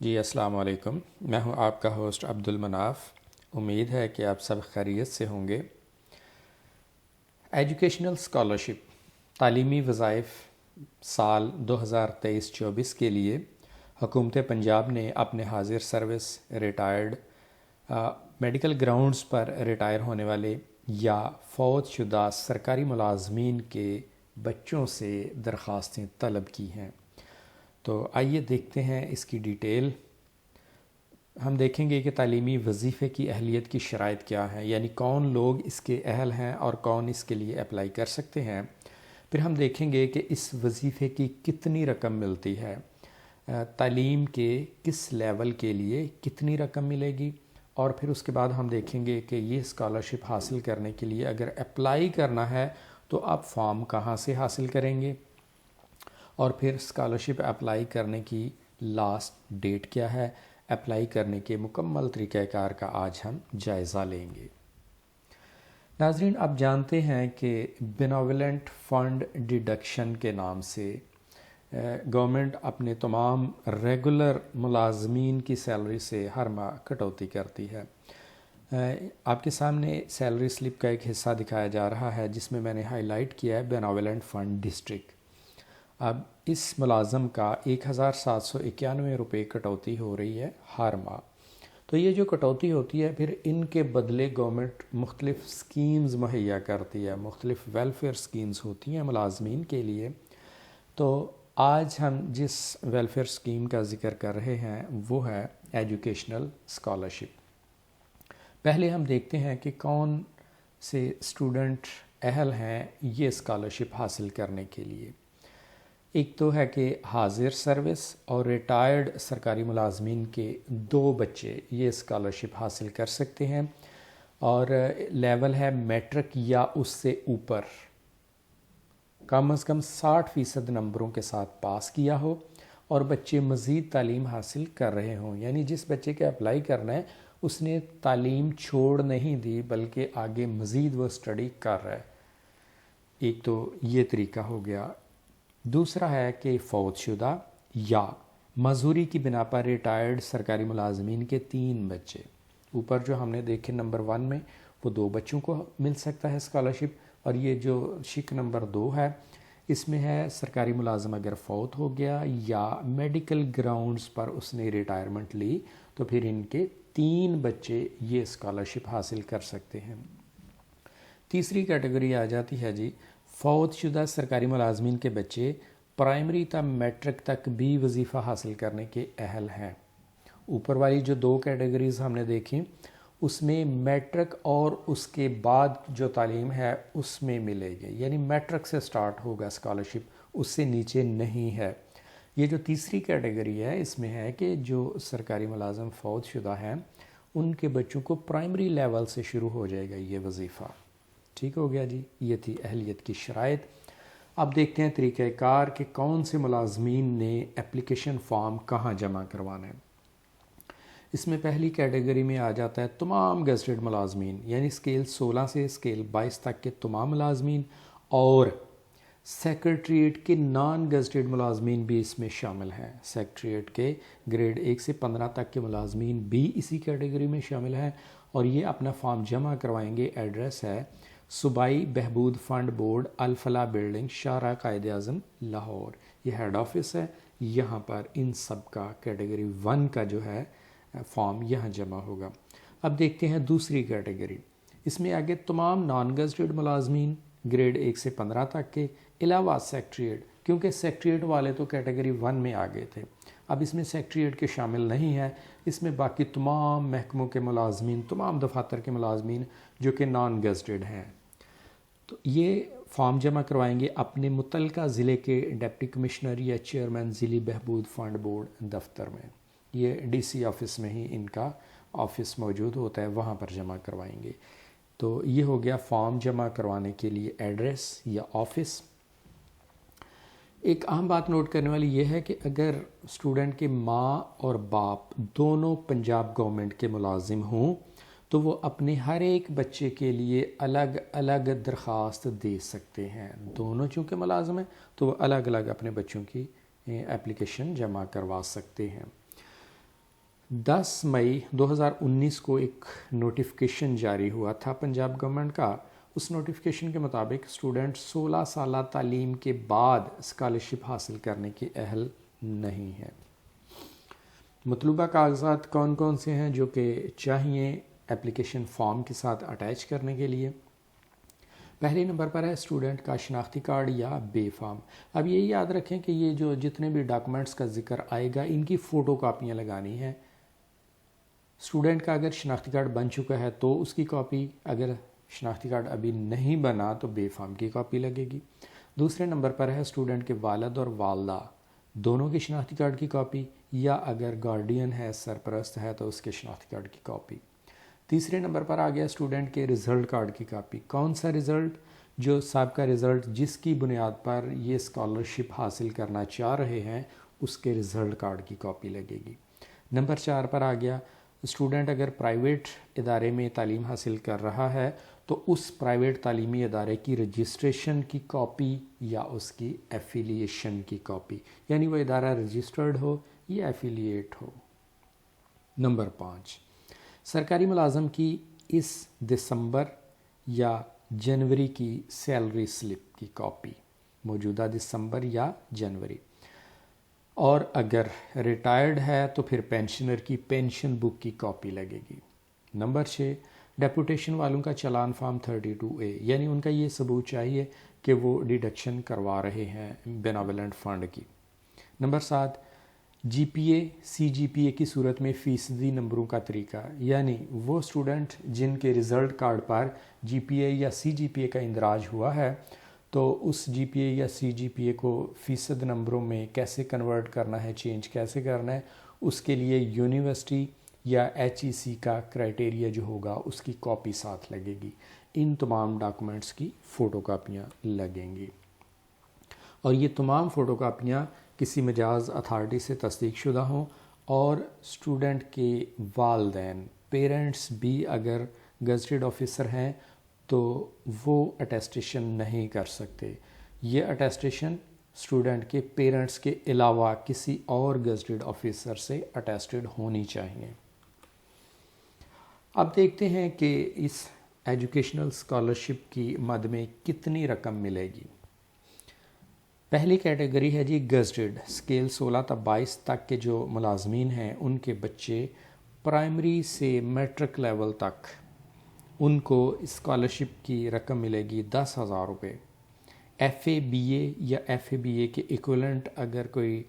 جی السلام علیکم، میں ہوں آپ کا ہوسٹ عبد المناف۔ امید ہے کہ آپ سب خیریت سے ہوں گے۔ ایجوکیشنل اسکالرشپ تعلیمی وظائف سال 2023-24 کے لیے حکومت پنجاب نے اپنے حاضر سروس ریٹائرڈ میڈیکل گراؤنڈز پر ریٹائر ہونے والے یا فوت شدہ سرکاری ملازمین کے بچوں سے درخواستیں طلب کی ہیں۔ تو آئیے دیکھتے ہیں اس کی ڈیٹیل۔ ہم دیکھیں گے کہ تعلیمی وظیفے کی اہلیت کی شرائط کیا ہیں، یعنی کون لوگ اس کے اہل ہیں اور کون اس کے لیے اپلائی کر سکتے ہیں۔ پھر ہم دیکھیں گے کہ اس وظیفے کی کتنی رقم ملتی ہے، تعلیم کے کس لیول کے لیے کتنی رقم ملے گی، اور پھر اس کے بعد ہم دیکھیں گے کہ یہ اسکالرشپ حاصل کرنے کے لیے اگر اپلائی کرنا ہے تو آپ فارم کہاں سے حاصل کریں گے، اور پھر اسکالرشپ اپلائی کرنے کی لاسٹ ڈیٹ کیا ہے۔ اپلائی کرنے کے مکمل طریقہ کار کا آج ہم جائزہ لیں گے۔ ناظرین، آپ جانتے ہیں کہ بینوولنٹ فنڈ ڈیڈکشن کے نام سے گورنمنٹ اپنے تمام ریگولر ملازمین کی سیلری سے ہر ماہ کٹوتی کرتی ہے۔ آپ کے سامنے سیلری سلپ کا ایک حصہ دکھایا جا رہا ہے جس میں نے ہائی لائٹ کیا ہے بینوولنٹ فنڈ ڈسٹرکٹ۔ اب اس ملازم کا 1791 روپے کٹوتی ہو رہی ہے ہر ماہ۔ تو یہ جو کٹوتی ہوتی ہے پھر ان کے بدلے گورنمنٹ مختلف سکیمز مہیا کرتی ہے، مختلف ویلفیئر سکیمز ہوتی ہیں ملازمین کے لیے۔ تو آج ہم جس ویلفیئر سکیم کا ذکر کر رہے ہیں وہ ہے ایجوکیشنل اسکالرشپ۔ پہلے ہم دیکھتے ہیں کہ کون سے اسٹوڈنٹ اہل ہیں یہ اسکالرشپ حاصل کرنے کے لیے۔ ایک تو ہے کہ حاضر سروس اور ریٹائرڈ سرکاری ملازمین کے 2 بچے یہ اسکالرشپ حاصل کر سکتے ہیں، اور لیول ہے میٹرک یا اس سے اوپر، کم از کم 60% نمبروں کے ساتھ پاس کیا ہو اور بچے مزید تعلیم حاصل کر رہے ہوں، یعنی جس بچے کے اپلائی کرنا ہے اس نے تعلیم چھوڑ نہیں دی بلکہ آگے مزید وہ اسٹڈی کر رہا ہے۔ ایک تو یہ طریقہ ہو گیا۔ دوسرا ہے کہ فوت شدہ یا معذوری کی بنا پر ریٹائرڈ سرکاری ملازمین کے 3 بچے، اوپر جو ہم نے دیکھے نمبر 1 میں وہ 2 بچوں کو مل سکتا ہے اسکالرشپ، اور یہ جو شک نمبر 2 ہے اس میں ہے سرکاری ملازم اگر فوت ہو گیا یا میڈیکل گراؤنڈز پر اس نے ریٹائرمنٹ لی تو پھر ان کے 3 بچے یہ اسکالرشپ حاصل کر سکتے ہیں۔ تیسری کیٹیگری آ جاتی ہے جی فوت شدہ سرکاری ملازمین کے بچے پرائمری تا میٹرک تک بھی وظیفہ حاصل کرنے کے اہل ہیں۔ اوپر والی جو 2 کیٹیگریز ہم نے دیکھی اس میں میٹرک اور اس کے بعد جو تعلیم ہے اس میں ملے گی، یعنی میٹرک سے سٹارٹ ہوگا اسکالرشپ، اس سے نیچے نہیں ہے۔ یہ جو تیسری کیٹیگری ہے اس میں ہے کہ جو سرکاری ملازم فوت شدہ ہیں ان کے بچوں کو پرائمری لیول سے شروع ہو جائے گا یہ وظیفہ۔ ٹھیک ہو گیا جی، یہ تھی اہلیت کی شرائط۔ اب دیکھتے ہیں طریقہ کار کہ کون سے ملازمین نے اپلیکیشن فارم کہاں جمع کروانا ہے۔ اس میں پہلی کیٹیگری میں آ جاتا ہے تمام گزٹڈ ملازمین، یعنی اسکیل 16 سے اسکیل 22 تک کے تمام ملازمین، اور سیکریٹریٹ کے نان گزٹڈ ملازمین بھی اس میں شامل ہیں۔ سیکریٹریٹ کے گریڈ 1 سے 15 تک کے ملازمین بھی اسی کیٹیگری میں شامل ہیں، اور یہ اپنا فارم جمع کروائیں گے۔ ایڈریس ہے صوبائی بہبود فنڈ بورڈ، الفلاح بلڈنگ، شاہراہ قائد اعظم، لاہور۔ یہ ہیڈ آفس ہے، یہاں پر ان سب کا کیٹیگری 1 کا جو ہے فارم یہاں جمع ہوگا۔ اب دیکھتے ہیں دوسری کیٹیگری۔ اس میں آگے تمام نان گزٹڈ ملازمین گریڈ 1 سے 15 تک کے، علاوہ سیکریٹریٹ، کیونکہ سیکریٹریٹ والے تو کیٹیگری 1 میں آ گئے تھے، اب اس میں سیکریٹریٹ کے شامل نہیں ہے۔ اس میں باقی تمام محکموں کے ملازمین، تمام دفاتر کے ملازمین جو کہ نان گزٹڈ ہیں، تو یہ فارم جمع کروائیں گے اپنے متعلقہ ضلع کے ڈپٹی کمشنر یا چیئرمین ضلعی بہبود فنڈ بورڈ دفتر میں۔ یہ ڈی سی آفس میں ہی ان کا آفس موجود ہوتا ہے، وہاں پر جمع کروائیں گے۔ تو یہ ہو گیا فارم جمع کروانے کے لیے ایڈریس یا آفس۔ ایک اہم بات نوٹ کرنے والی یہ ہے کہ اگر اسٹوڈنٹ کے ماں اور باپ دونوں پنجاب گورنمنٹ کے ملازم ہوں تو وہ اپنے ہر ایک بچے کے لیے الگ الگ درخواست دے سکتے ہیں۔ دونوں چونکہ ملازم ہیں تو وہ الگ الگ اپنے بچوں کی اپلیکیشن جمع کروا سکتے ہیں۔ 10 مئی 2019 کو ایک نوٹیفیکیشن جاری ہوا تھا پنجاب گورنمنٹ کا. اس نوٹیفیکیشن کے مطابق اسٹوڈنٹ 16 سالہ تعلیم کے بعد اسکالرشپ حاصل کرنے کے اہل نہیں ہیں. مطلوبہ کاغذات کون کون سے ہیں جو کہ چاہیے اپلیکیشن فارم کے ساتھ اٹیچ کرنے کے لیے؟ پہلے نمبر پر ہے اسٹوڈنٹ کا شناختی کارڈ یا بے فارم. اب یہ یاد رکھیں کہ یہ جو جتنے بھی ڈاکومنٹس کا ذکر آئے گا ان کی فوٹو کاپیاں لگانی ہیں. اسٹوڈنٹ کا اگر شناختی کارڈ بن چکا ہے تو اس کی کاپی، اگر شناختی کارڈ ابھی نہیں بنا تو بے فارم کی کاپی لگے گی. دوسرے نمبر پر ہے اسٹوڈنٹ کے والد اور والدہ دونوں کے شناختی کارڈ کی کاپی، یا اگر گارڈین ہے، سرپرست ہے تو اس کے شناختی کارڈ کی کاپی. تیسرے نمبر پر آ گیا اسٹوڈنٹ کے رزلٹ کارڈ کی کاپی. کون سا رزلٹ؟ جو سابقہ رزلٹ جس کی بنیاد پر یہ اسکالرشپ حاصل کرنا چاہ رہے ہیں اس کے رزلٹ کارڈ کی کاپی لگے گی. نمبر 4 پر آ گیا اسٹوڈنٹ اگر پرائیویٹ ادارے میں تعلیم حاصل کر رہا ہے تو اس پرائیویٹ تعلیمی ادارے کی رجسٹریشن کی کاپی یا اس کی ایفیلیشن کی کاپی، یعنی وہ ادارہ رجسٹرڈ ہو یا ایفیلیٹ ہو. نمبر 5 سرکاری ملازم کی اس دسمبر یا جنوری کی سیلری سلپ کی کاپی، موجودہ دسمبر یا جنوری. اور اگر ریٹائرڈ ہے تو پھر پینشنر کی پینشن بک کی کاپی لگے گی. نمبر 6 ڈیپوٹیشن والوں کا چلان فارم 32A، یعنی ان کا یہ ثبوت چاہیے کہ وہ ڈیڈکشن کروا رہے ہیں بیناولنٹ فنڈ کی. نمبر 7 جی پی اے سی جی پی اے کی صورت میں فیصدی نمبروں کا طریقہ، یعنی وہ اسٹوڈنٹ جن کے رزلٹ کارڈ پر جی پی اے یا سی جی پی اے کا اندراج ہوا ہے تو اس جی پی اے یا سی جی پی اے کو فیصد نمبروں میں کیسے کنورٹ کرنا ہے، چینج کیسے کرنا ہے، اس کے لیے یونیورسٹی یا ایچ ای سی کا کرائٹیریا جو ہوگا اس کی کاپی ساتھ لگے گی. ان تمام ڈاکومنٹس کی فوٹو کاپیاں لگیں گی، اور یہ تمام فوٹو کاپیاں کسی مجاز اتھارٹی سے تصدیق شدہ ہوں، اور اسٹوڈنٹ کے والدین پیرنٹس بھی اگر گزٹڈ آفیسر ہیں تو وہ اٹیسٹیشن نہیں کر سکتے. یہ اٹیسٹیشن اسٹوڈنٹ کے پیرنٹس کے علاوہ کسی اور گزٹڈ آفیسر سے اٹیسٹڈ ہونی چاہیے. اب دیکھتے ہیں کہ اس ایجوکیشنل اسکالرشپ کی مد میں کتنی رقم ملے گی. پہلی کیٹیگری ہے جی گزٹڈ. اسکیل 16 تا 22 تک کے جو ملازمین ہیں ان کے بچے پرائمری سے میٹرک لیول تک ان کو اسکالرشپ کی رقم ملے گی 10,000 روپے. ایف اے بی اے یا ایف اے بی اے کے ایکولنٹ اگر کوئی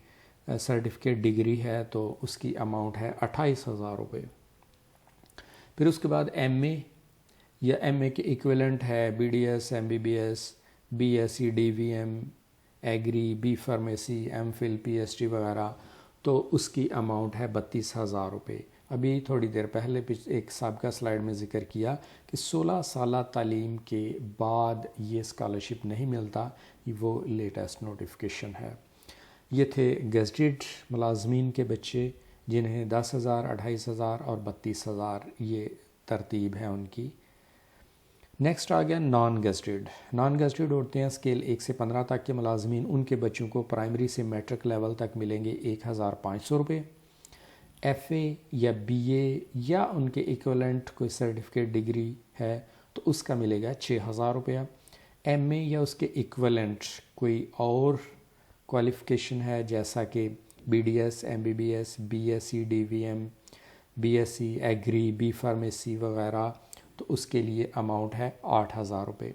سرٹیفکیٹ ڈگری ہے تو اس کی اماؤنٹ ہے 28,000 روپے. پھر اس کے بعد ایم اے یا ایم اے کے ایکولنٹ ہے B D S, M B B S, B S C, D V M, agri, B pharmacy, M Phil, P H D وغیرہ، تو اس کی اماؤنٹ ہے 32,000 روپے. ابھی تھوڑی دیر پہلے ایک سابقہ سلائیڈ میں ذکر کیا کہ 16 سالہ تعلیم کے بعد یہ اسکالرشپ نہیں ملتا، وہ لیٹسٹ نوٹیفیکیشن ہے. یہ تھے گزٹڈ ملازمین کے بچے جنہیں 10,000، 28,000 اور 32,000 یہ ترتیب ہے ان کی. نیکسٹ آ گیا نان گزٹڈ. نان گزٹڈ ہوتے ہیں اسکیل 1 سے 15 تک کے ملازمین. ان کے بچوں کو پرائمری سے میٹرک لیول تک ملیں گے 1,500 روپے. ایف اے یا بی اے یا ان کے ایکولنٹ کوئی سرٹیفکیٹ ڈگری ہے تو اس کا ملے گا 6,000 روپیہ. ایم اے یا اس کے ایکولنٹ کوئی اور کوالیفیکیشن ہے جیسا کہ B D S, M B B S, B S C, D V M, B S C, agri, B pharmacy وغیرہ، تو اس کے لیے اماؤنٹ ہے 8,000 روپے.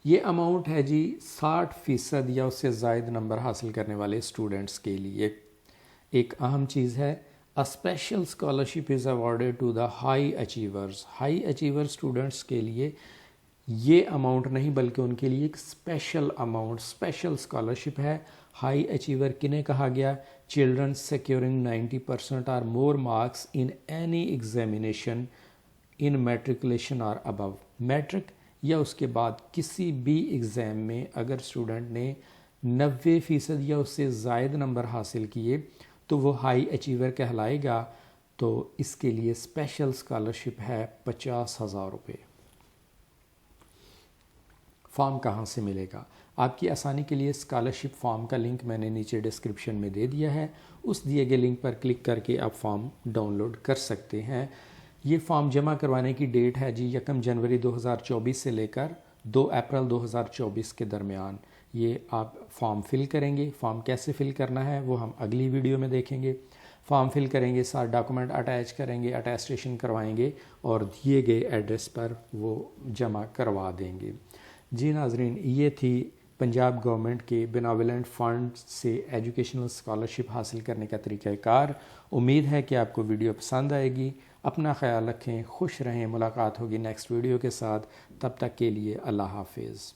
یہ اماؤنٹ ہے جی 60% یا اس سے زائد نمبر حاصل کرنے والے اسٹوڈنٹس کے لیے. ایک اہم چیز ہے A special scholarship is awarded to the high achievers. High achiever students کے لیے یہ اماؤنٹ نہیں بلکہ ان کے لیے ایک اسپیشل اماؤنٹ، اسپیشل اسکالرشپ ہے. ہائی اچیور کنہیں کہا گیا؟ چلڈرن سیکیورنگ 90% اور more marks in any examination in matriculation اور ابو. میٹرک یا اس کے بعد کسی بھی ایگزام میں اگر اسٹوڈنٹ نے 90% یا اس سے زائد نمبر حاصل کیے تو وہ ہائی اچیور کہلائے گا. تو اس کے لیے اسپیشل اسکالرشپ ہے 50,000 روپے. فارم کہاں سے ملے گا؟ آپ کی آسانی کے لیے اسکالرشپ فارم کا لنک میں نے نیچے ڈسکرپشن میں دے دیا ہے، اس دیے گئے لنک پر کلک کر کے آپ فارم ڈاؤن لوڈ کر سکتے ہیں۔ یہ فارم جمع کروانے کی ڈیٹ ہے جی 1 جنوری 2024 سے لے کر 2 اپریل 2024 کے درمیان یہ آپ فارم فل کریں گے۔ فارم کیسے فل کرنا ہے وہ ہم اگلی ویڈیو میں دیکھیں گے۔ فارم فل کریں گے، ساتھ ڈاکومنٹ اٹیچ کریں گے، اٹیسٹیشن کروائیں گے اور دیے گئے ایڈریس پر وہ جمع کروا دیں گے۔ جی ناظرین، یہ تھی پنجاب گورنمنٹ کے بیناولنٹ فنڈ سے ایجوکیشنل اسکالرشپ حاصل کرنے کا طریقہ کار۔ امید ہے کہ آپ کو ویڈیو پسند آئے گی۔ اپنا خیال رکھیں، خوش رہیں، ملاقات ہوگی نیکسٹ ویڈیو کے ساتھ، تب تک کے لیے اللہ حافظ۔